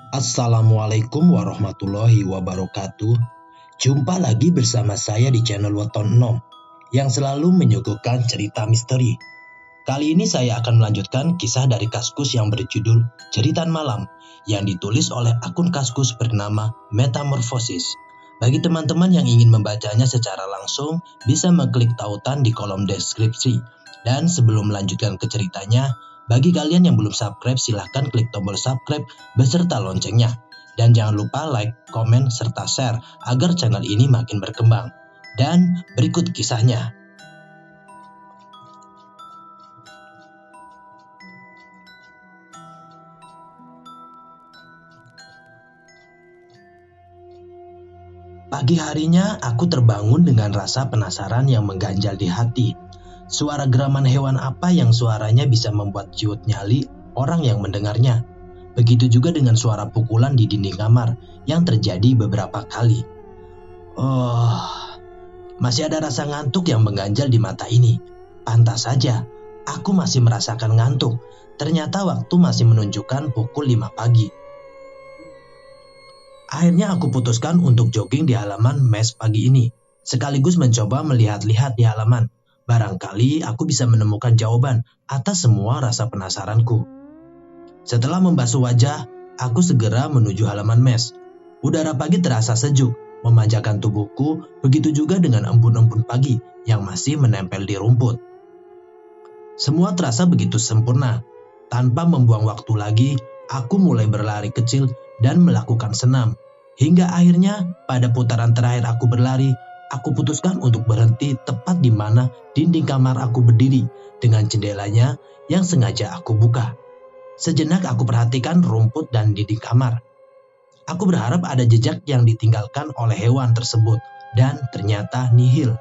Assalamualaikum warahmatullahi wabarakatuh. Jumpa lagi bersama saya di channel Weton 6 yang selalu menyuguhkan cerita misteri. Kali ini saya akan melanjutkan kisah dari Kaskus yang berjudul Jeritan Malam yang ditulis oleh akun Kaskus bernama Metamorphosis. Bagi teman-teman yang ingin membacanya secara langsung, bisa mengklik tautan di kolom deskripsi. Dan sebelum melanjutkan ke ceritanya, bagi kalian yang belum subscribe, silahkan klik tombol subscribe beserta loncengnya. Dan jangan lupa like, komen, serta share agar channel ini makin berkembang. Dan berikut kisahnya. Pagi harinya aku terbangun dengan rasa penasaran yang mengganjal di hati. Suara geraman hewan apa yang suaranya bisa membuat ciut nyali orang yang mendengarnya. Begitu juga dengan suara pukulan di dinding kamar yang terjadi beberapa kali. Masih ada rasa ngantuk yang mengganjal di mata ini. Pantas saja, aku masih merasakan ngantuk. Ternyata waktu masih menunjukkan pukul 5 pagi. Akhirnya aku putuskan untuk jogging di halaman mes pagi ini, sekaligus mencoba melihat-lihat di halaman. Barangkali aku bisa menemukan jawaban atas semua rasa penasaranku. Setelah membasuh wajah, aku segera menuju halaman mes. Udara pagi terasa sejuk, memanjakan tubuhku, begitu juga dengan embun-embun pagi yang masih menempel di rumput. Semua terasa begitu sempurna. Tanpa membuang waktu lagi, aku mulai berlari kecil dan melakukan senam. Hingga akhirnya pada putaran terakhir aku berlari, aku putuskan untuk berhenti tepat di mana dinding kamar aku berdiri dengan jendelanya yang sengaja aku buka. Sejenak aku perhatikan rumput dan dinding kamar. Aku berharap ada jejak yang ditinggalkan oleh hewan tersebut dan ternyata nihil.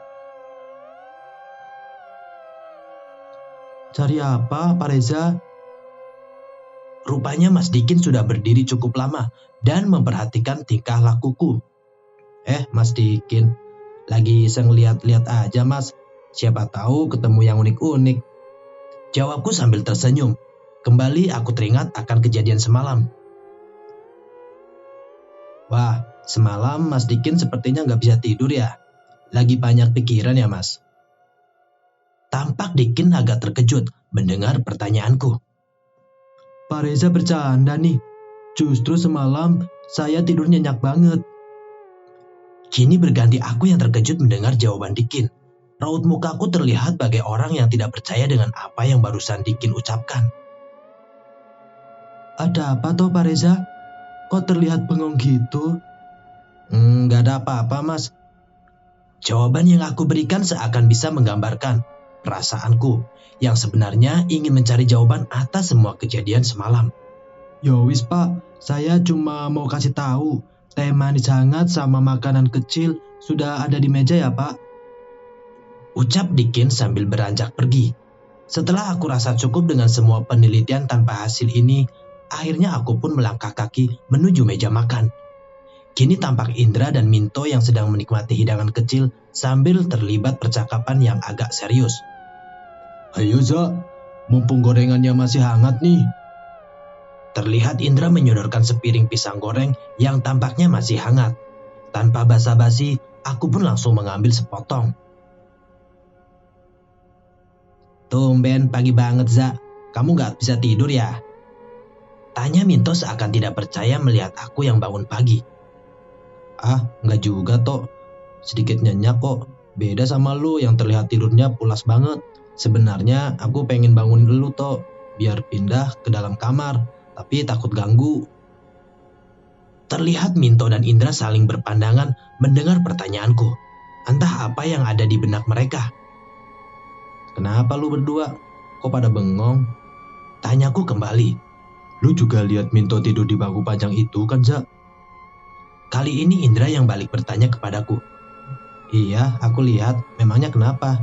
Cari apa, Pak Reza? Rupanya Mas Dikin sudah berdiri cukup lama dan memperhatikan tingkah lakuku. Mas Dikin, lagi iseng lihat-lihat aja Mas. Siapa tahu ketemu yang unik-unik. Jawabku sambil tersenyum. Kembali aku teringat akan kejadian semalam. Wah, semalam Mas Dikin sepertinya nggak bisa tidur ya. Lagi banyak pikiran ya Mas. Tampak Dikin agak terkejut mendengar pertanyaanku. Pak Reza bercanda nih. Justru semalam saya tidur nyenyak banget. Kini berganti aku yang terkejut mendengar jawaban Dikin. Raut mukaku terlihat bagai orang yang tidak percaya dengan apa yang barusan Dikin ucapkan. Ada apa toh Pak Reza? Kok terlihat bengong gitu? Gak ada apa-apa Mas. Jawaban yang aku berikan seakan bisa menggambarkan perasaanku yang sebenarnya ingin mencari jawaban atas semua kejadian semalam. Yowis Pak, saya cuma mau kasih tahu. Teh manis hangat sama makanan kecil sudah ada di meja ya Pak? Ucap Dikin sambil beranjak pergi. Setelah aku rasa cukup dengan semua penelitian tanpa hasil ini, akhirnya aku pun melangkah kaki menuju meja makan. Kini tampak Indra dan Minto yang sedang menikmati hidangan kecil sambil terlibat percakapan yang agak serius. Ayo Za, mumpung gorengannya masih hangat nih. Terlihat Indra menyodorkan sepiring pisang goreng yang tampaknya masih hangat. Tanpa basa-basi, aku pun langsung mengambil sepotong. Tumben pagi banget Za, kamu gak bisa tidur ya? Tanya Minto seakan tidak percaya melihat aku yang bangun pagi. Nggak juga Tok, sedikit nyenyak kok. Beda sama lu yang terlihat tidurnya pulas banget. Sebenarnya aku pengen bangunin lu Tok, biar pindah ke dalam kamar, tapi takut ganggu. Terlihat Minto dan Indra saling berpandangan mendengar pertanyaanku. Entah apa yang ada di benak mereka. Kenapa lu berdua? Kok pada bengong? Tanyaku kembali. Lu juga lihat Minto tidur di bangku panjang itu kan Za? Kali ini Indra yang balik bertanya kepadaku. Iya, aku lihat. Memangnya kenapa?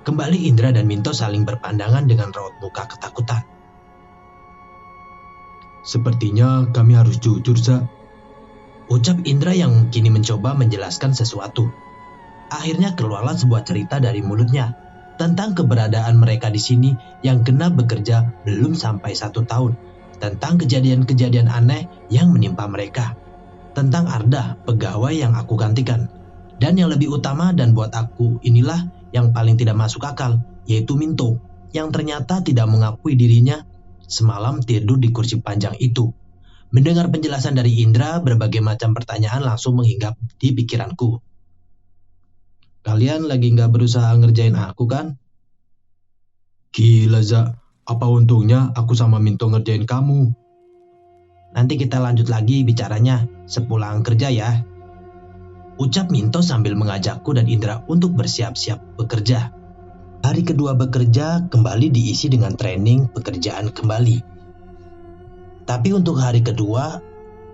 Kembali Indra dan Minto saling berpandangan dengan raut muka ketakutan. Sepertinya kami harus jujur, Za. Ucap Indra yang kini mencoba menjelaskan sesuatu. Akhirnya keluarlah sebuah cerita dari mulutnya tentang keberadaan mereka di sini yang genap bekerja belum sampai 1 tahun. tentang kejadian-kejadian aneh yang menimpa mereka. Tentang Arda, pegawai yang aku gantikan. Dan yang lebih utama dan buat aku inilah yang paling tidak masuk akal, yaitu Minto, yang ternyata tidak mengakui dirinya semalam tidur di kursi panjang itu. Mendengar penjelasan dari Indra, berbagai macam pertanyaan langsung menghinggap di pikiranku. Kalian lagi nggak berusaha ngerjain aku kan? Gila Za, apa untungnya aku sama Minto ngerjain kamu? Nanti kita lanjut lagi bicaranya sepulang kerja ya. Ucap Minto sambil mengajakku dan Indra untuk bersiap-siap bekerja. Hari kedua bekerja kembali diisi dengan training pekerjaan kembali. Tapi untuk hari kedua,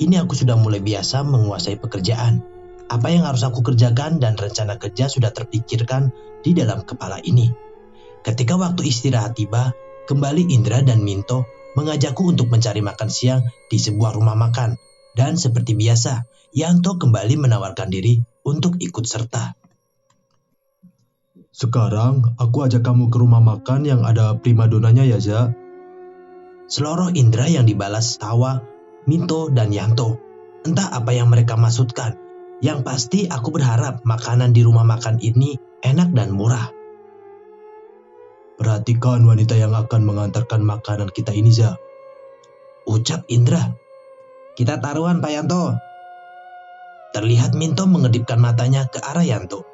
ini aku sudah mulai biasa menguasai pekerjaan. Apa yang harus aku kerjakan dan rencana kerja sudah terpikirkan di dalam kepala ini. Ketika waktu istirahat tiba, kembali Indra dan Minto mengajakku untuk mencari makan siang di sebuah rumah makan. Dan seperti biasa, Yanto kembali menawarkan diri untuk ikut serta. Sekarang aku ajak kamu ke rumah makan yang ada primadonanya ya, Za. Seloroh Indra yang dibalas tawa Minto dan Yanto. Entah apa yang mereka maksudkan. Yang pasti aku berharap makanan di rumah makan ini enak dan murah. Perhatikan wanita yang akan mengantarkan makanan kita ini, Za. Ucap Indra. Kita taruhan, Pak Yanto. Terlihat Minto mengedipkan matanya ke arah Yanto.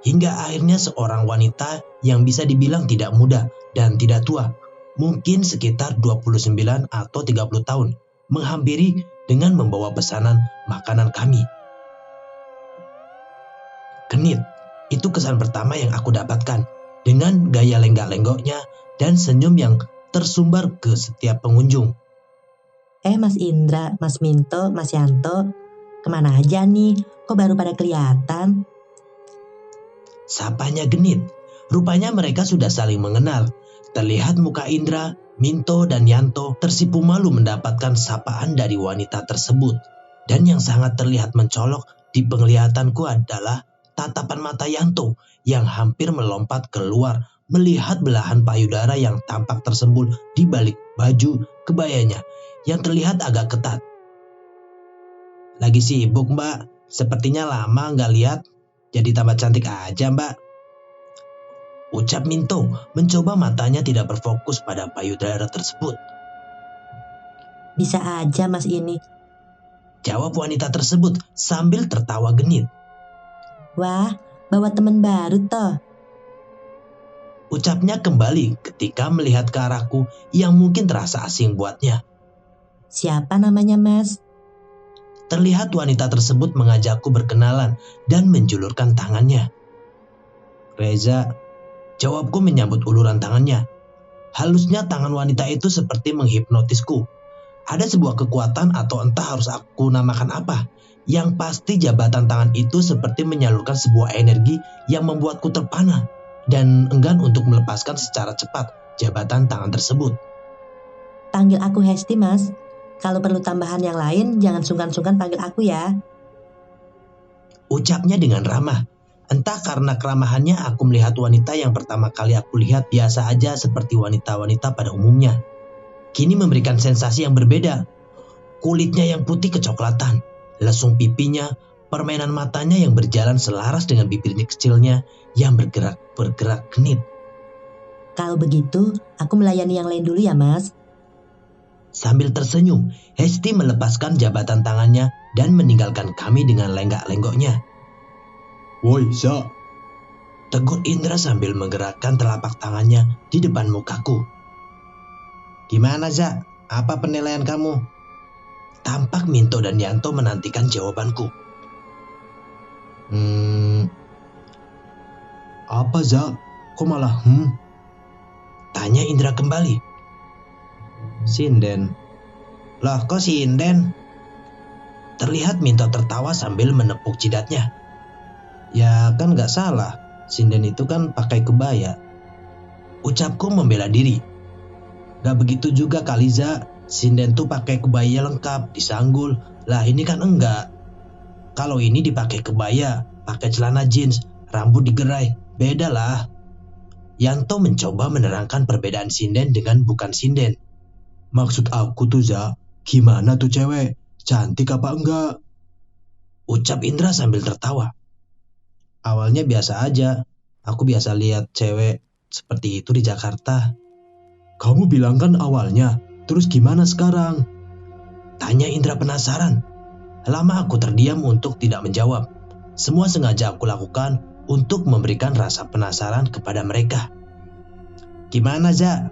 Hingga akhirnya seorang wanita yang bisa dibilang tidak muda dan tidak tua, mungkin sekitar 29 atau 30 tahun, menghampiri dengan membawa pesanan makanan kami. Genit, itu kesan pertama yang aku dapatkan. Dengan gaya lenggak-lenggoknya dan senyum yang tersumbar ke setiap pengunjung. Mas Indra, Mas Minto, Mas Yanto, kemana aja nih? Kok baru pada kelihatan? Sapanya genit. Rupanya mereka sudah saling mengenal. Terlihat muka Indra, Minto, dan Yanto tersipu malu mendapatkan sapaan dari wanita tersebut. Dan yang sangat terlihat mencolok di penglihatanku adalah tatapan mata Yanto yang hampir melompat keluar melihat belahan payudara yang tampak tersembul di balik baju kebayanya yang terlihat agak ketat. Lagi sibuk, Mbak. Sepertinya lama nggak lihat. Jadi tambah cantik aja, Mbak. Ucap Minto mencoba matanya tidak berfokus pada payudara tersebut. Bisa aja Mas ini. Jawab wanita tersebut sambil tertawa genit. Wah, bawa teman baru toh. Ucapnya kembali ketika melihat ke arahku yang mungkin terasa asing buatnya. Siapa namanya Mas? Terlihat wanita tersebut mengajakku berkenalan dan menjulurkan tangannya. Reza, jawabku menyambut uluran tangannya. Halusnya tangan wanita itu seperti menghipnotisku. Ada sebuah kekuatan atau entah harus aku namakan apa. Yang pasti jabatan tangan itu seperti menyalurkan sebuah energi yang membuatku terpana dan enggan untuk melepaskan secara cepat jabatan tangan tersebut. Panggil aku Hesti, Mas. Kalau perlu tambahan yang lain, jangan sungkan-sungkan panggil aku ya. Ucapnya dengan ramah. Entah karena keramahannya aku melihat wanita yang pertama kali aku lihat biasa aja seperti wanita-wanita pada umumnya. Kini memberikan sensasi yang berbeda. Kulitnya yang putih kecoklatan. Lesung pipinya, permainan matanya yang berjalan selaras dengan bibirnya kecilnya yang bergerak genit. Kalau begitu, aku melayani yang lain dulu ya, Mas. Sambil tersenyum, Hesti melepaskan jabatan tangannya dan meninggalkan kami dengan lenggak-lenggoknya. Woi, Za. Tegur Indra sambil menggerakkan telapak tangannya di depan mukaku. Gimana, Za? Apa penilaian kamu? Tampak Minto dan Yanto menantikan jawabanku. Apa, Za? Kok malah Tanya Indra kembali. Sinden. Loh, kok sinden? Terlihat Minto tertawa sambil menepuk jidatnya. Ya kan gak salah, sinden itu kan pakai kebaya. Ucapku membela diri. Gak begitu juga kali, Za. Sinden tuh pakai kebaya lengkap, disanggul. Lah ini kan enggak. Kalau ini dipakai kebaya, pakai celana jeans, rambut digerai, beda lah. Yanto mencoba menerangkan perbedaan sinden dengan bukan sinden. Maksud aku tuh Za, gimana tuh cewek? Cantik apa enggak? Ucap Indra sambil tertawa. Awalnya biasa aja. Aku biasa lihat cewek seperti itu di Jakarta. Kamu bilang kan awalnya, terus gimana sekarang? Tanya Indra penasaran. Lama aku terdiam untuk tidak menjawab. Semua sengaja aku lakukan untuk memberikan rasa penasaran kepada mereka. Gimana Za?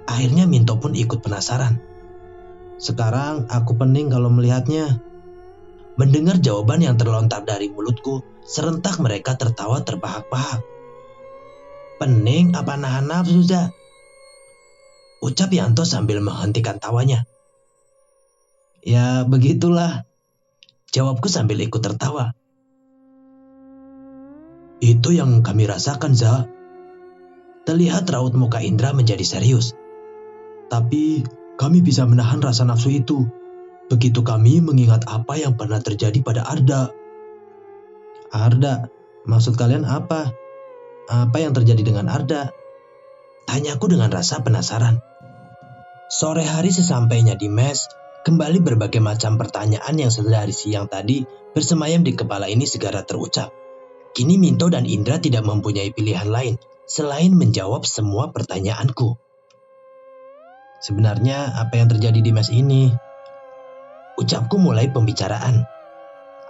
Akhirnya Minto pun ikut penasaran. Sekarang aku pening kalau melihatnya. Mendengar jawaban yang terlontar dari mulutku, serentak mereka tertawa terbahak-bahak. Pening apa nahan nafsu Za? Ucap Yanto sambil menghentikan tawanya. Ya begitulah, jawabku sambil ikut tertawa. Itu yang kami rasakan Za. Terlihat raut muka Indra menjadi serius. Tapi kami bisa menahan rasa nafsu itu. Begitu kami mengingat apa yang pernah terjadi pada Arda. Arda? Maksud kalian apa? Apa yang terjadi dengan Arda? Tanyaku dengan rasa penasaran. Sore hari sesampainya di mes, kembali berbagai macam pertanyaan yang sedari siang tadi bersemayam di kepala ini segera terucap. Kini Minto dan Indra tidak mempunyai pilihan lain selain menjawab semua pertanyaanku. Sebenarnya apa yang terjadi di mes ini? Ucapku mulai pembicaraan.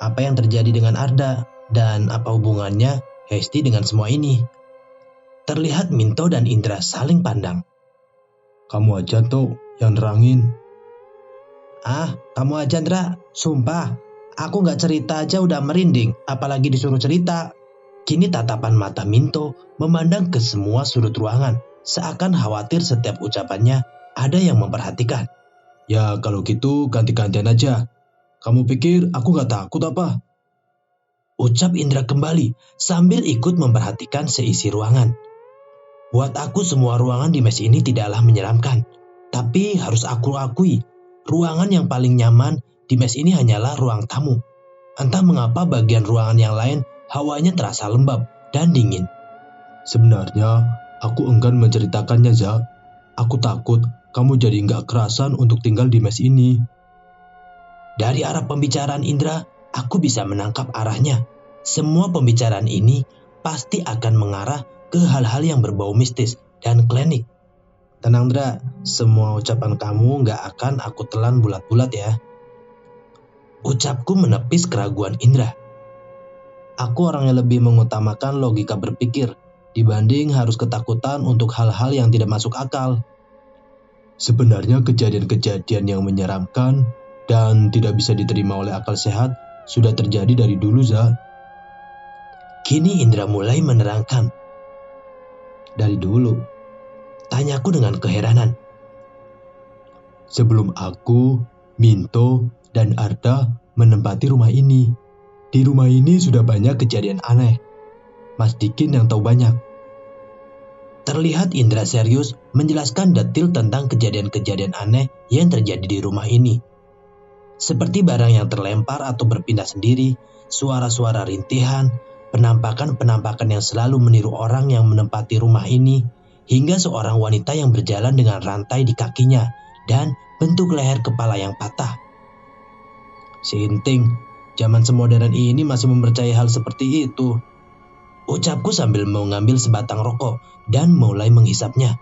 Apa yang terjadi dengan Arda dan apa hubungannya Hesti dengan semua ini? Terlihat Minto dan Indra saling pandang. Kamu aja tuh yang nerangin. Ah, kamu aja Indra, sumpah. Aku gak cerita aja udah merinding, apalagi disuruh cerita. Kini tatapan mata Minto memandang ke semua sudut ruangan, seakan khawatir setiap ucapannya ada yang memperhatikan. Ya kalau gitu ganti-gantian aja. Kamu pikir aku gak takut apa? Ucap Indra kembali sambil ikut memperhatikan seisi ruangan. Buat aku semua ruangan di mes ini tidaklah menyeramkan. Tapi harus aku akui, ruangan yang paling nyaman di mes ini hanyalah ruang tamu. Entah mengapa bagian ruangan yang lain hawanya terasa lembab dan dingin. Sebenarnya aku enggan menceritakannya Za. Aku takut kamu jadi nggak kerasan untuk tinggal di mes ini. Dari arah pembicaraan Indra, aku bisa menangkap arahnya. Semua pembicaraan ini pasti akan mengarah ke hal-hal yang berbau mistis dan klinik. Tenang Indra, semua ucapan kamu nggak akan aku telan bulat-bulat ya. Ucapku menepis keraguan Indra. Aku orang yang lebih mengutamakan logika berpikir dibanding harus ketakutan untuk hal-hal yang tidak masuk akal. Sebenarnya kejadian-kejadian yang menyeramkan dan tidak bisa diterima oleh akal sehat sudah terjadi dari dulu Za. Kini Indra mulai menerangkan. Dari dulu? Tanyaku dengan keheranan. Sebelum aku, Minto, dan Arda menempati rumah ini. Di rumah ini sudah banyak kejadian aneh. Mas Dikin yang tahu banyak. Terlihat Indra serius menjelaskan detail tentang kejadian-kejadian aneh yang terjadi di rumah ini. Seperti barang yang terlempar atau berpindah sendiri, suara-suara rintihan, penampakan-penampakan yang selalu meniru orang yang menempati rumah ini, hingga seorang wanita yang berjalan dengan rantai di kakinya dan bentuk leher kepala yang patah. Sinting, zaman semodern ini masih mempercayai hal seperti itu. Ucapku sambil mengambil sebatang rokok dan mulai menghisapnya.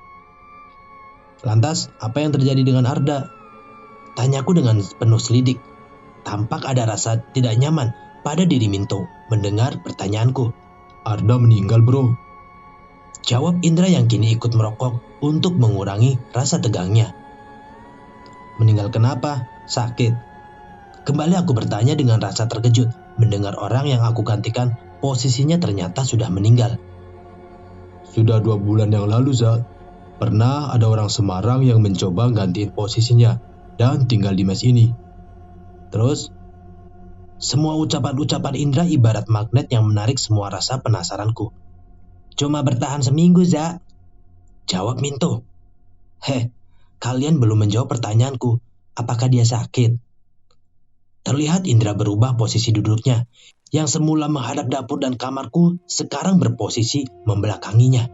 Lantas, apa yang terjadi dengan Arda? Tanyaku dengan penuh selidik. Tampak ada rasa tidak nyaman pada diri Minto mendengar pertanyaanku. Arda meninggal bro. Jawab Indra yang kini ikut merokok untuk mengurangi rasa tegangnya. Meninggal kenapa? Sakit. Kembali aku bertanya dengan rasa terkejut mendengar orang yang aku gantikan posisinya ternyata sudah meninggal. Sudah 2 bulan yang lalu Za. Pernah ada orang Semarang yang mencoba gantiin posisinya dan tinggal di mes ini. Terus? Semua ucapan-ucapan Indra ibarat magnet yang menarik semua rasa penasaranku. Cuma bertahan seminggu, Za. Jawab Minto. Kalian belum menjawab pertanyaanku. Apakah dia sakit? Terlihat Indra berubah posisi duduknya. Yang semula menghadap dapur dan kamarku, sekarang berposisi membelakanginya.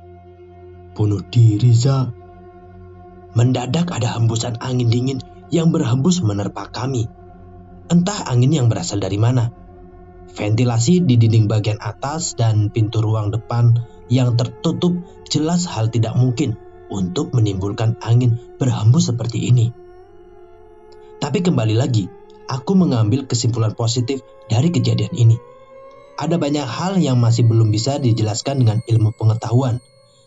Bunuh diri, Za. mendadak ada hembusan angin dingin yang berhembus menerpa kami. Entah angin yang berasal dari mana. Ventilasi di dinding bagian atas dan pintu ruang depan yang tertutup jelas hal tidak mungkin untuk menimbulkan angin berhembus seperti ini. Tapi kembali lagi, aku mengambil kesimpulan positif dari kejadian ini. Ada banyak hal yang masih belum bisa dijelaskan dengan ilmu pengetahuan,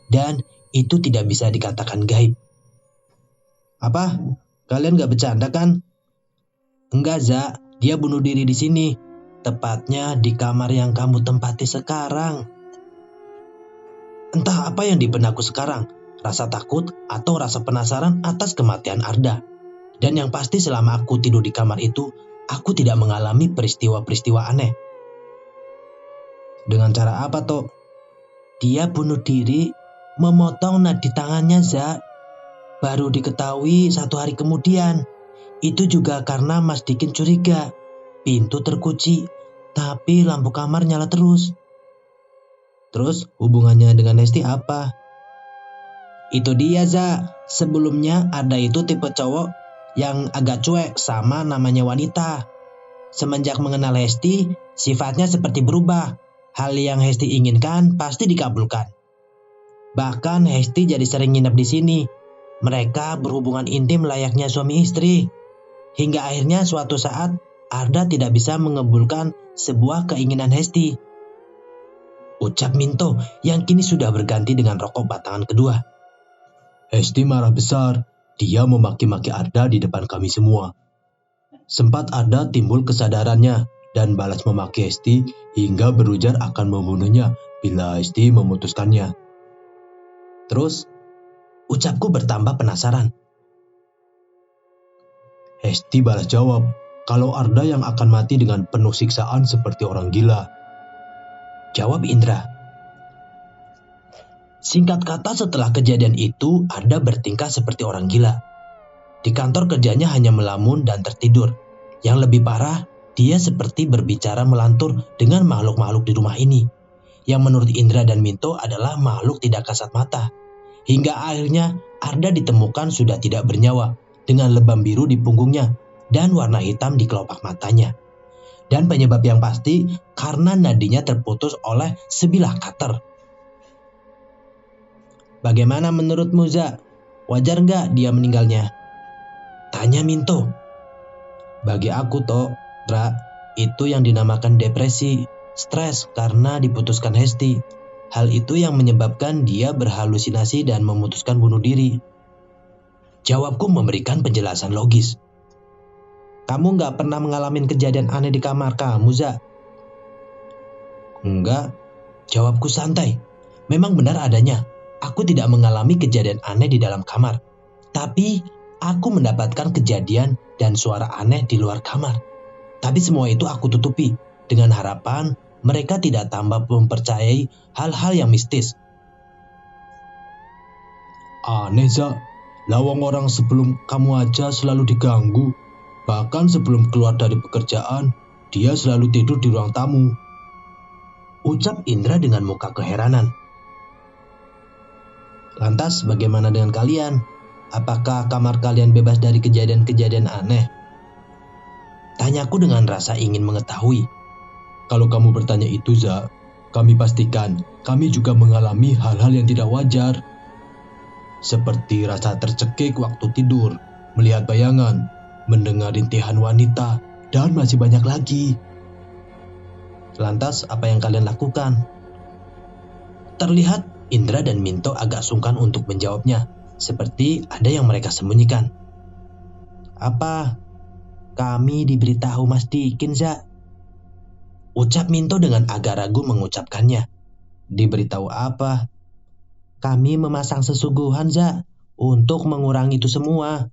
dan itu tidak bisa dikatakan gaib. Apa? Kalian gak bercanda kan? Enggak, Za. Dia bunuh diri di sini. Tepatnya di kamar yang kamu tempati sekarang. Entah apa yang di benakku sekarang, rasa takut atau rasa penasaran atas kematian Arda. Dan yang pasti selama aku tidur di kamar itu, aku tidak mengalami peristiwa-peristiwa aneh. Dengan cara apa, Tok? Dia bunuh diri, memotong nadi tangannya, Za. Baru diketahui 1 hari kemudian. Itu juga karena Mas Dikin curiga. Pintu terkunci, tapi lampu kamar nyala terus. Terus hubungannya dengan Hesti apa? Itu dia, Za. Sebelumnya ada itu tipe cowok yang agak cuek sama namanya wanita. Semenjak mengenal Hesti, sifatnya seperti berubah. Hal yang Hesti inginkan pasti dikabulkan. Bahkan Hesti jadi sering nginep di sini. Mereka berhubungan intim layaknya suami istri. Hingga akhirnya suatu saat Arda tidak bisa mengabulkan sebuah keinginan Hesti. Ucap Minto yang kini sudah berganti dengan rokok batangan kedua. Hesti marah besar. Dia memaki-maki Arda di depan kami semua. Sempat Arda timbul kesadarannya dan balas memaki Hesti hingga berujar akan membunuhnya bila Hesti memutuskannya. Terus, ucapku bertambah penasaran. Hesti balas jawab, kalau Arda yang akan mati dengan penuh siksaan seperti orang gila. Jawab Indra. Singkat kata setelah kejadian itu, Arda bertingkah seperti orang gila. Di kantor kerjanya hanya melamun dan tertidur. Yang lebih parah, dia seperti berbicara melantur dengan makhluk-makhluk di rumah ini. Yang menurut Indra dan Minto adalah makhluk tidak kasat mata. Hingga akhirnya Arda ditemukan sudah tidak bernyawa dengan lebam biru di punggungnya dan warna hitam di kelopak matanya. Dan penyebab yang pasti karena nadinya terputus oleh sebilah cutter. Bagaimana menurutmu, Za? Wajar nggak dia meninggalnya? Tanya Minto. Bagi aku, Ra, itu yang dinamakan depresi, stres karena diputuskan Hesti. Hal itu yang menyebabkan dia berhalusinasi dan memutuskan bunuh diri. Jawabku memberikan penjelasan logis. Kamu nggak pernah mengalami kejadian aneh di kamar kamu, Za? Enggak, jawabku santai. Memang benar adanya. Aku tidak mengalami kejadian aneh di dalam kamar. Tapi aku mendapatkan kejadian dan suara aneh di luar kamar. Tapi semua itu aku tutupi dengan harapan mereka tidak tambah mempercayai hal-hal yang mistis. Aneh, Za. Lawang orang sebelum kamu aja selalu diganggu. Bahkan sebelum keluar dari pekerjaan, dia selalu tidur di ruang tamu. Ucap Indra dengan muka keheranan. Lantas bagaimana dengan kalian? Apakah kamar kalian bebas dari kejadian-kejadian aneh? Tanyaku dengan rasa ingin mengetahui. Kalau kamu bertanya itu, Za, kami pastikan kami juga mengalami hal-hal yang tidak wajar. Seperti rasa tercekik waktu tidur, melihat bayangan, mendengar rintihan wanita, dan masih banyak lagi. Lantas apa yang kalian lakukan? Terlihat Indra dan Minto agak sungkan untuk menjawabnya, seperti ada yang mereka sembunyikan. Apa? Kami diberitahu Mas Dikin, Za. Ucap Minto dengan agak ragu mengucapkannya. Diberitahu apa? Kami memasang sesuguhan, Za, untuk mengurangi itu semua.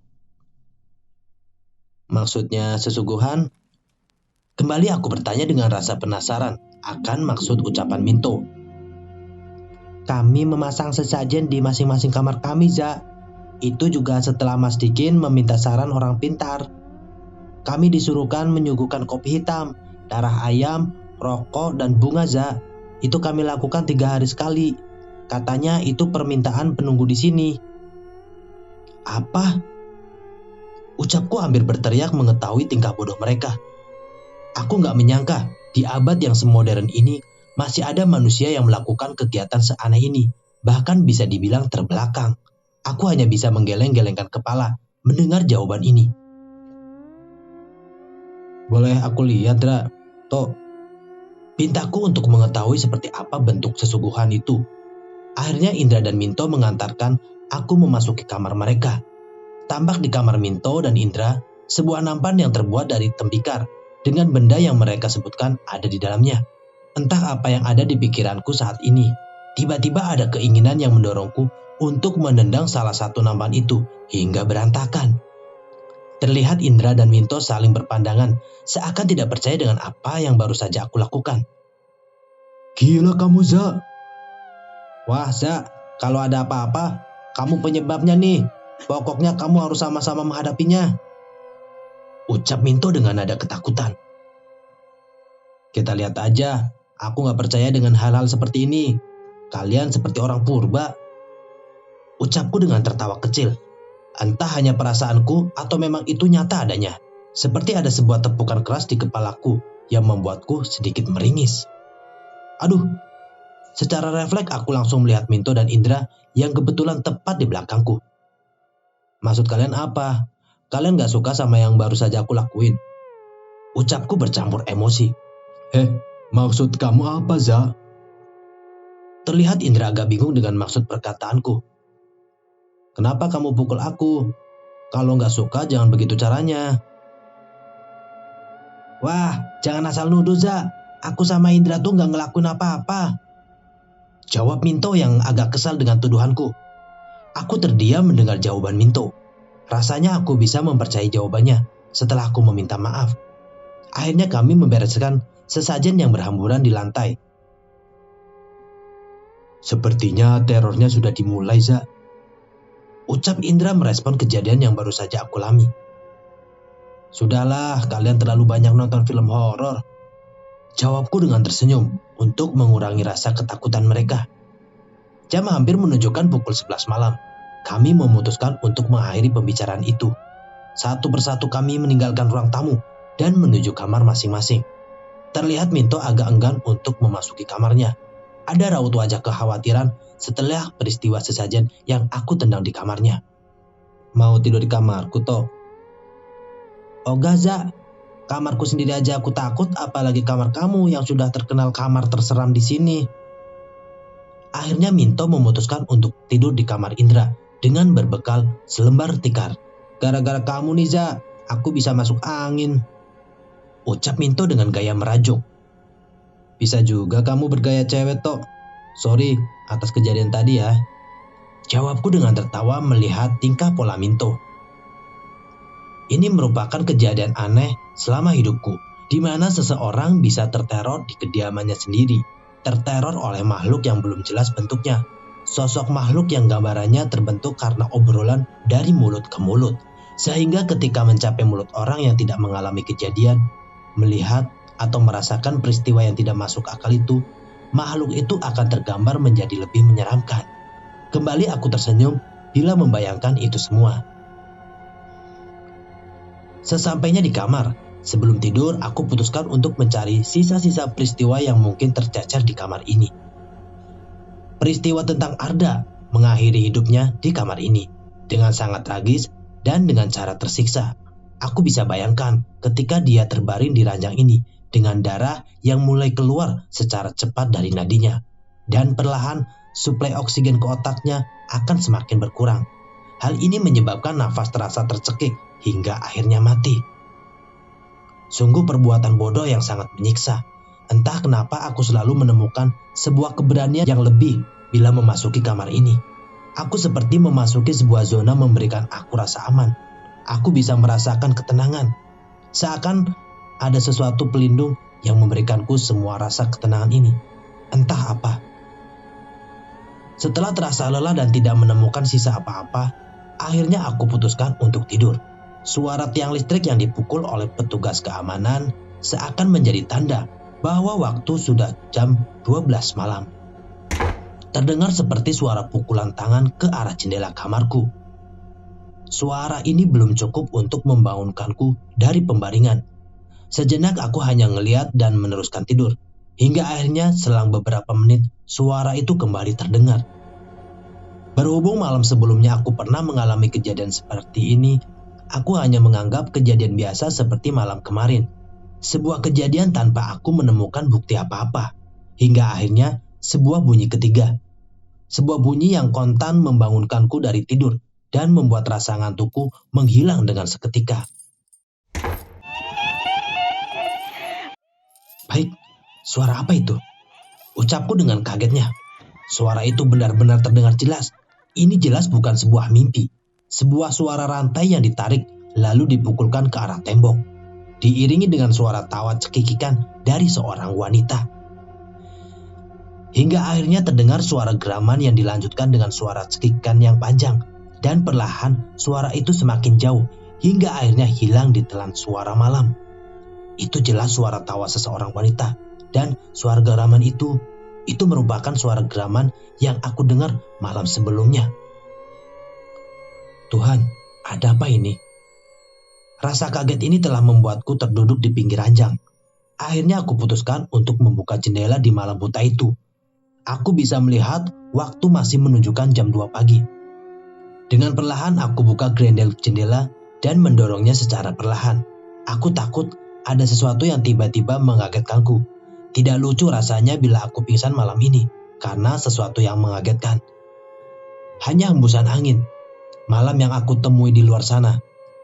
Maksudnya sesuguhan? Kembali aku bertanya dengan rasa penasaran akan maksud ucapan Minto. Kami memasang sesajen di masing-masing kamar kami, Za. Itu juga setelah Mas Dikin meminta saran orang pintar. Kami disuruhkan menyuguhkan kopi hitam, darah ayam, rokok, dan bunga, Za. Itu kami lakukan 3 hari sekali. Katanya itu permintaan penunggu di sini. Apa? Ucapku hampir berteriak mengetahui tingkah bodoh mereka. Aku nggak menyangka di abad yang semodern ini masih ada manusia yang melakukan kegiatan seaneh ini, bahkan bisa dibilang terbelakang. Aku hanya bisa menggeleng-gelengkan kepala mendengar jawaban ini. Boleh aku lihat, Dra? Tok. Pintaku untuk mengetahui seperti apa bentuk sesungguhan itu. Akhirnya Indra dan Minto mengantarkan aku memasuki kamar mereka. Tampak di kamar Minto dan Indra sebuah nampan yang terbuat dari tembikar dengan benda yang mereka sebutkan ada di dalamnya. Entah apa yang ada di pikiranku saat ini. Tiba-tiba ada keinginan yang mendorongku untuk menendang salah satu nampan itu hingga berantakan. Terlihat Indra dan Minto saling berpandangan, seakan tidak percaya dengan apa yang baru saja aku lakukan. Gila kamu, Za. Wah, Za, kalau ada apa-apa, kamu penyebabnya nih. Pokoknya kamu harus sama-sama menghadapinya. Ucap Minto dengan nada ketakutan. Kita lihat aja, aku gak percaya dengan hal-hal seperti ini. Kalian seperti orang purba. Ucapku dengan tertawa kecil. Entah hanya perasaanku atau memang itu nyata adanya. Seperti ada sebuah tepukan keras di kepalaku yang membuatku sedikit meringis. Aduh, secara refleks aku langsung melihat Minto dan Indra yang kebetulan tepat di belakangku. Maksud kalian apa? Kalian gak suka sama yang baru saja aku lakuin? Ucapku bercampur emosi. Maksud kamu apa, Za? Terlihat Indra agak bingung dengan maksud perkataanku. Kenapa kamu pukul aku? Kalau nggak suka jangan begitu caranya. Wah, jangan asal nuduh, Za. Aku sama Indra tuh nggak ngelakuin apa-apa. Jawab Minto yang agak kesal dengan tuduhanku. Aku terdiam mendengar jawaban Minto. Rasanya aku bisa mempercayai jawabannya setelah aku meminta maaf. Akhirnya kami membereskan sesajen yang berhamburan di lantai. Sepertinya terornya sudah dimulai, Za. Ucap Indra merespon kejadian yang baru saja aku alami. Sudahlah, kalian terlalu banyak nonton film horor. Jawabku dengan tersenyum untuk mengurangi rasa ketakutan mereka. Jam hampir menunjukkan pukul 11 malam. Kami memutuskan untuk mengakhiri pembicaraan itu. Satu persatu kami meninggalkan ruang tamu dan menuju kamar masing-masing. Terlihat Minto agak enggan untuk memasuki kamarnya. Ada raut wajah kekhawatiran setelah peristiwa sesajen yang aku tendang di kamarnya. Mau tidur di kamarku, toh? Oh Gaza, kamarku sendiri aja aku takut, apalagi kamar kamu yang sudah terkenal kamar terseram di sini. Akhirnya Minto memutuskan untuk tidur di kamar Indra dengan berbekal selembar tikar. Gara-gara kamu nih, Za, aku bisa masuk angin. Ucap Minto dengan gaya merajuk. Bisa juga kamu bergaya cewek, toh. Sorry atas kejadian tadi ya. Jawabku dengan tertawa melihat tingkah pola Minto. Ini merupakan kejadian aneh selama hidupku, di mana seseorang bisa terteror di kediamannya sendiri, terteror oleh makhluk yang belum jelas bentuknya. Sosok makhluk yang gambarannya terbentuk karena obrolan dari mulut ke mulut, sehingga ketika mencapai mulut orang yang tidak mengalami kejadian, melihat atau merasakan peristiwa yang tidak masuk akal itu, makhluk itu akan tergambar menjadi lebih menyeramkan. Kembali aku tersenyum bila membayangkan itu semua. Sesampainya di kamar, sebelum tidur aku putuskan untuk mencari sisa-sisa peristiwa yang mungkin tercecer di kamar ini. Peristiwa tentang Arda mengakhiri hidupnya di kamar ini dengan sangat tragis dan dengan cara tersiksa. Aku bisa bayangkan ketika dia terbaring di ranjang ini dengan darah yang mulai keluar secara cepat dari nadinya, dan perlahan suplai oksigen ke otaknya akan semakin berkurang. Hal ini menyebabkan nafas terasa tercekik hingga akhirnya mati. Sungguh perbuatan bodoh yang sangat menyiksa. Entah kenapa aku selalu menemukan sebuah keberanian yang lebih bila memasuki kamar ini. Aku seperti memasuki sebuah zona memberikan aku rasa aman. Aku bisa merasakan ketenangan. Seakan ada sesuatu pelindung yang memberikanku semua rasa ketenangan ini. Entah apa. Setelah terasa lelah dan tidak menemukan sisa apa-apa, akhirnya aku putuskan untuk tidur. Suara tiang listrik yang dipukul oleh petugas keamanan seakan menjadi tanda bahwa waktu sudah jam 12 malam. Terdengar seperti suara pukulan tangan ke arah jendela kamarku. suara ini belum cukup untuk membangunkanku dari pembaringan. Sejenak aku hanya ngeliat dan meneruskan tidur. Hingga akhirnya selang beberapa menit suara itu kembali terdengar. Berhubung malam sebelumnya aku pernah mengalami kejadian seperti ini, aku hanya menganggap kejadian biasa seperti malam kemarin. Sebuah kejadian tanpa aku menemukan bukti apa-apa. Hingga akhirnya sebuah bunyi ketiga. Sebuah bunyi yang kontan membangunkanku dari tidur dan membuat rasa ngantukku menghilang dengan seketika. Baik, suara apa itu? Ucapku dengan kagetnya. Suara itu benar-benar terdengar jelas. Ini jelas bukan sebuah mimpi. Sebuah suara rantai yang ditarik lalu dipukulkan ke arah tembok. Diiringi dengan suara tawa cekikikan dari seorang wanita. Hingga akhirnya terdengar suara geraman yang dilanjutkan dengan suara cekikikan yang panjang. Dan perlahan suara itu semakin jauh hingga akhirnya hilang ditelan suara malam. Itu jelas suara tawa seseorang wanita. Dan suara geraman itu merupakan suara geraman yang aku dengar malam sebelumnya. Tuhan, ada apa ini? Rasa kaget ini telah membuatku terduduk di pinggir ranjang. Akhirnya aku putuskan untuk membuka jendela di malam buta itu. Aku bisa melihat waktu masih menunjukkan jam 2 pagi. Dengan perlahan aku buka grendel jendela dan mendorongnya secara perlahan. Aku takut ada sesuatu yang tiba-tiba mengagetkanku. Tidak lucu rasanya bila aku pingsan malam ini karena sesuatu yang mengagetkan. Hanya hembusan angin, malam yang aku temui di luar sana.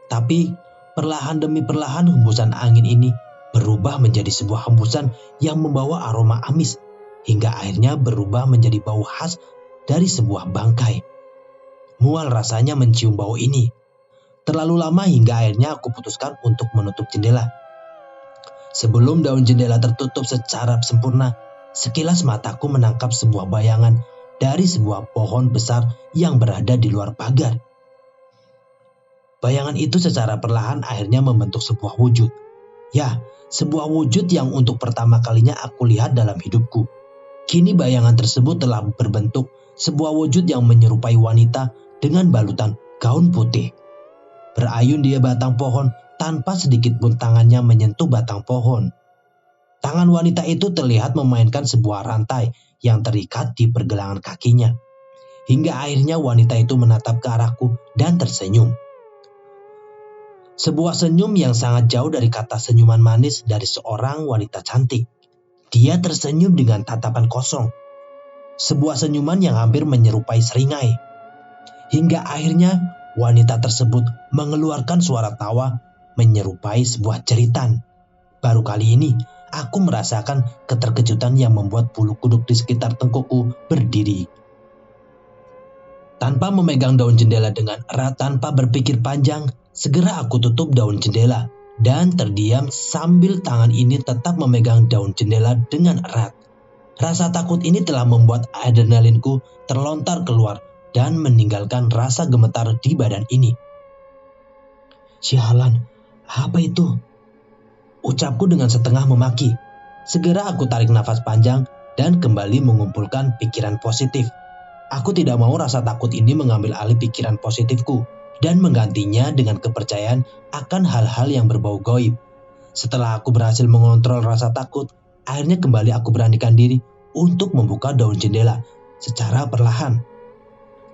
Tapi perlahan demi perlahan hembusan angin ini berubah menjadi sebuah hembusan yang membawa aroma amis. Hingga akhirnya berubah menjadi bau khas dari sebuah bangkai. Mual rasanya mencium bau ini. Terlalu lama hingga akhirnya aku putuskan untuk menutup jendela. Sebelum daun jendela tertutup secara sempurna, sekilas mataku menangkap sebuah bayangan dari sebuah pohon besar yang berada di luar pagar. Bayangan itu secara perlahan akhirnya membentuk sebuah wujud. Ya, sebuah wujud yang untuk pertama kalinya aku lihat dalam hidupku. Kini bayangan tersebut telah berbentuk sebuah wujud yang menyerupai wanita dengan balutan gaun putih. Berayun di batang pohon tanpa sedikit pun tangannya menyentuh batang pohon. Tangan wanita itu terlihat memainkan sebuah rantai yang terikat di pergelangan kakinya. Hingga akhirnya wanita itu menatap ke arahku dan tersenyum. Sebuah senyum yang sangat jauh dari kata senyuman manis dari seorang wanita cantik. Dia tersenyum dengan tatapan kosong. Sebuah senyuman yang hampir menyerupai seringai. Hingga akhirnya wanita tersebut mengeluarkan suara tawa menyerupai sebuah jeritan. Baru kali ini aku merasakan keterkejutan yang membuat bulu kuduk di sekitar tengkukku berdiri. Tanpa memegang daun jendela dengan erat, tanpa berpikir panjang, segera aku tutup daun jendela dan terdiam sambil tangan ini tetap memegang daun jendela dengan erat. Rasa takut ini telah membuat adrenalinku terlontar keluar dan meninggalkan rasa gemetar di badan ini. Sialan, apa itu? Ucapku dengan setengah memaki. Segera aku tarik nafas panjang dan kembali mengumpulkan pikiran positif. Aku tidak mau rasa takut ini mengambil alih pikiran positifku dan menggantinya dengan kepercayaan akan hal-hal yang berbau gaib. Setelah aku berhasil mengontrol rasa takut, akhirnya kembali aku beranikan diri untuk membuka daun jendela secara perlahan.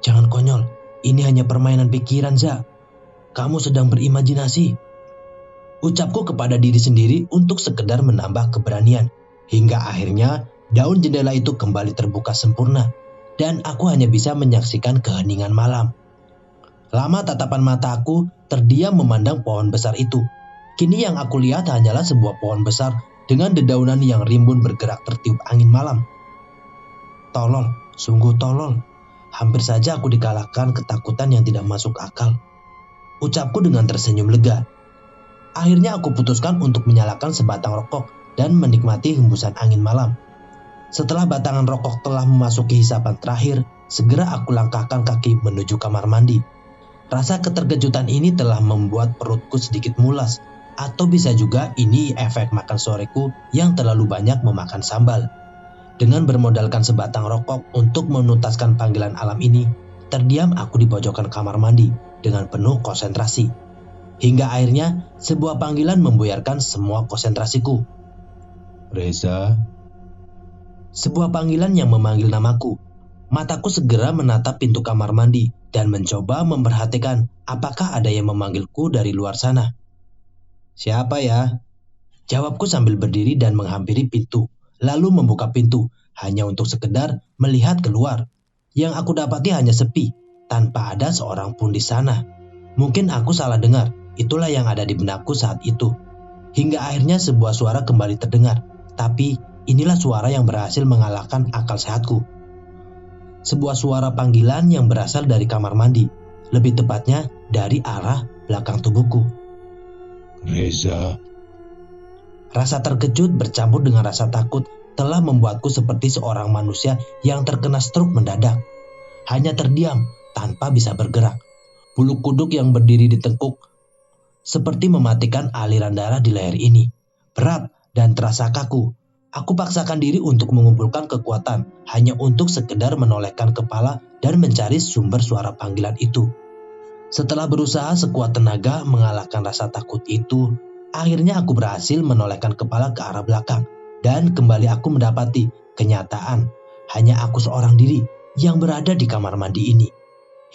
Jangan konyol, ini hanya permainan pikiran, Za. Kamu sedang berimajinasi. Ucapku kepada diri sendiri untuk sekedar menambah keberanian. Hingga akhirnya daun jendela itu kembali terbuka sempurna dan aku hanya bisa menyaksikan keheningan malam. Lama tatapan mataku terdiam memandang pohon besar itu. Kini yang aku lihat hanyalah sebuah pohon besar dengan dedaunan yang rimbun bergerak tertiup angin malam. Tolol, sungguh tolol. Hampir saja aku dikalahkan ketakutan yang tidak masuk akal. Ucapku dengan tersenyum lega. Akhirnya aku putuskan untuk menyalakan sebatang rokok dan menikmati hembusan angin malam. Setelah batangan rokok telah memasuki hisapan terakhir, segera aku langkahkan kaki menuju kamar mandi. Rasa keterkejutan ini telah membuat perutku sedikit mulas, atau bisa juga ini efek makan soreku yang terlalu banyak memakan sambal. Dengan bermodalkan sebatang rokok untuk menuntaskan panggilan alam ini, terdiam aku di pojokan kamar mandi. dengan penuh konsentrasi. Hingga akhirnya sebuah panggilan membuyarkan semua konsentrasiku. Reza. Sebuah panggilan yang memanggil namaku. Mataku segera menatap pintu kamar mandi dan mencoba memperhatikan apakah ada yang memanggilku dari luar sana. Siapa ya? Jawabku sambil berdiri dan menghampiri pintu, lalu membuka pintu hanya untuk sekedar melihat keluar. Yang aku dapati hanya sepi, tanpa ada seorang pun di sana. Mungkin aku salah dengar, itulah yang ada di benakku saat itu. Hingga akhirnya sebuah suara kembali terdengar, tapi inilah suara yang berhasil mengalahkan akal sehatku. Sebuah suara panggilan yang berasal dari kamar mandi, lebih tepatnya dari arah belakang tubuhku. Reza. Rasa terkejut bercampur dengan rasa takut telah membuatku seperti seorang manusia yang terkena stroke mendadak. Hanya terdiam tanpa bisa bergerak. Bulu kuduk yang berdiri di tengkuk seperti mematikan aliran darah di leher ini. Berat dan terasa kaku. Aku paksakan diri untuk mengumpulkan kekuatan hanya untuk sekedar menolehkan kepala dan mencari sumber suara panggilan itu. Setelah berusaha sekuat tenaga mengalahkan rasa takut itu, akhirnya aku berhasil menolehkan kepala ke arah belakang dan kembali aku mendapati kenyataan hanya aku seorang diri yang berada di kamar mandi ini.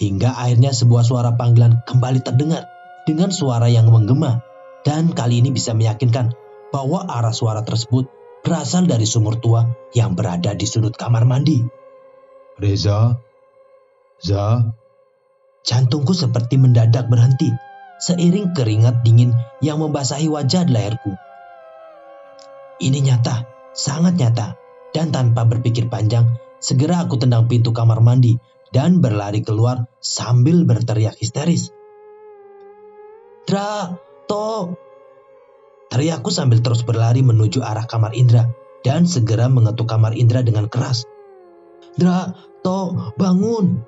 Hingga akhirnya sebuah suara panggilan kembali terdengar dengan suara yang menggema dan kali ini bisa meyakinkan bahwa arah suara tersebut berasal dari sumur tua yang berada di sudut kamar mandi. Reza? Za? Jantungku seperti mendadak berhenti, seiring keringat dingin yang membasahi wajah di leherku. Ini nyata, sangat nyata, dan tanpa berpikir panjang, segera aku tendang pintu kamar mandi dan berlari keluar sambil berteriak histeris. Dra, To! Teriakku sambil terus berlari menuju arah kamar Indra dan segera mengetuk kamar Indra dengan keras. Dra, To, bangun!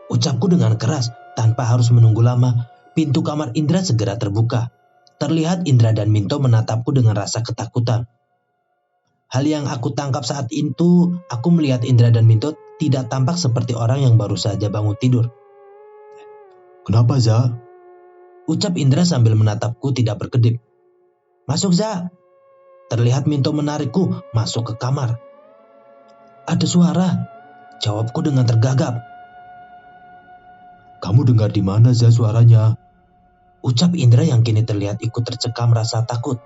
Ucapku dengan keras tanpa harus menunggu lama. Pintu kamar Indra segera terbuka. Terlihat Indra dan Minto menatapku dengan rasa ketakutan. Hal yang aku tangkap saat itu, aku melihat Indra dan Minto tidak tampak seperti orang yang baru saja bangun tidur. Kenapa, Za? Ucap Indra sambil menatapku tidak berkedip. Masuk, Za. Terlihat Minto menarikku masuk ke kamar. Ada suara, jawabku dengan tergagap. Kamu dengar di mana, Za, suaranya? Ucap Indra yang kini terlihat ikut tercekam rasa takut.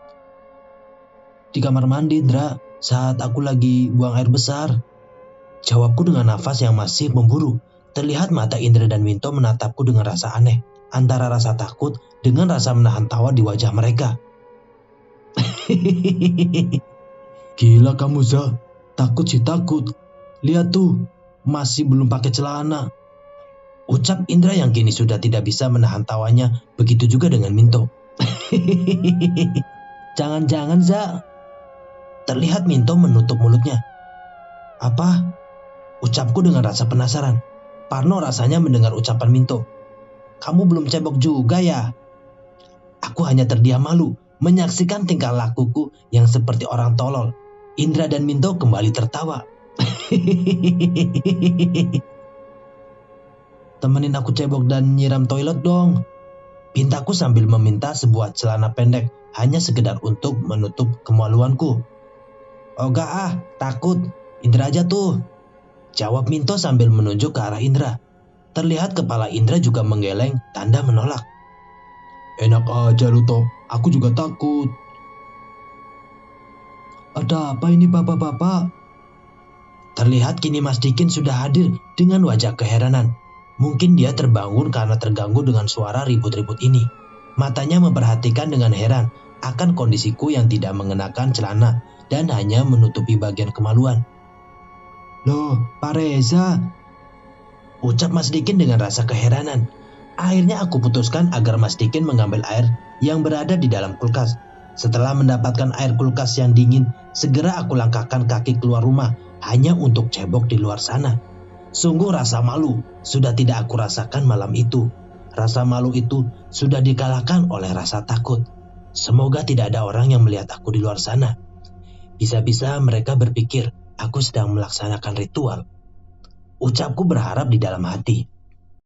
Di kamar mandi, Indra, saat aku lagi buang air besar. Jawabku dengan nafas yang masih memburu. Terlihat mata Indra dan Minto menatapku dengan rasa aneh, antara rasa takut dengan rasa menahan tawa di wajah mereka. Gila kamu, Za. Takut sih takut. Lihat tuh, masih belum pakai celana. Ucap Indra yang kini sudah tidak bisa menahan tawanya, begitu juga dengan Minto. Jangan-jangan, Za. Terlihat Minto menutup mulutnya. Apa? Ucapku dengan rasa penasaran. Parno rasanya mendengar ucapan Minto. Kamu belum cebok juga ya? Aku hanya terdiam malu menyaksikan tingkah lakuku yang seperti orang tolol. Indra dan Minto kembali tertawa. Temenin aku cebok dan nyiram toilet dong. Pintaku sambil meminta sebuah celana pendek hanya sekedar untuk menutup kemaluanku. Oh gak ah, takut. Indra aja tuh. Jawab Minto sambil menunjuk ke arah Indra. Terlihat kepala Indra juga menggeleng tanda menolak. Enak aja lu, To. Aku juga takut. Ada apa ini bapak-bapak? Terlihat kini Mas Dikin sudah hadir dengan wajah keheranan. Mungkin dia terbangun karena terganggu dengan suara ribut-ribut ini. Matanya memperhatikan dengan heran akan kondisiku yang tidak mengenakan celana dan hanya menutupi bagian kemaluan. Loh, Pak Reza. Ucap Mas Dikin dengan rasa keheranan. Akhirnya aku putuskan agar Mas Dikin mengambil air yang berada di dalam kulkas. Setelah mendapatkan air kulkas yang dingin, segera aku langkahkan kaki keluar rumah hanya untuk cebok di luar sana. Sungguh rasa malu sudah tidak aku rasakan malam itu. Rasa malu itu sudah dikalahkan oleh rasa takut. Semoga tidak ada orang yang melihat aku di luar sana. Bisa-bisa mereka berpikir aku sedang melaksanakan ritual. Ucapku berharap di dalam hati.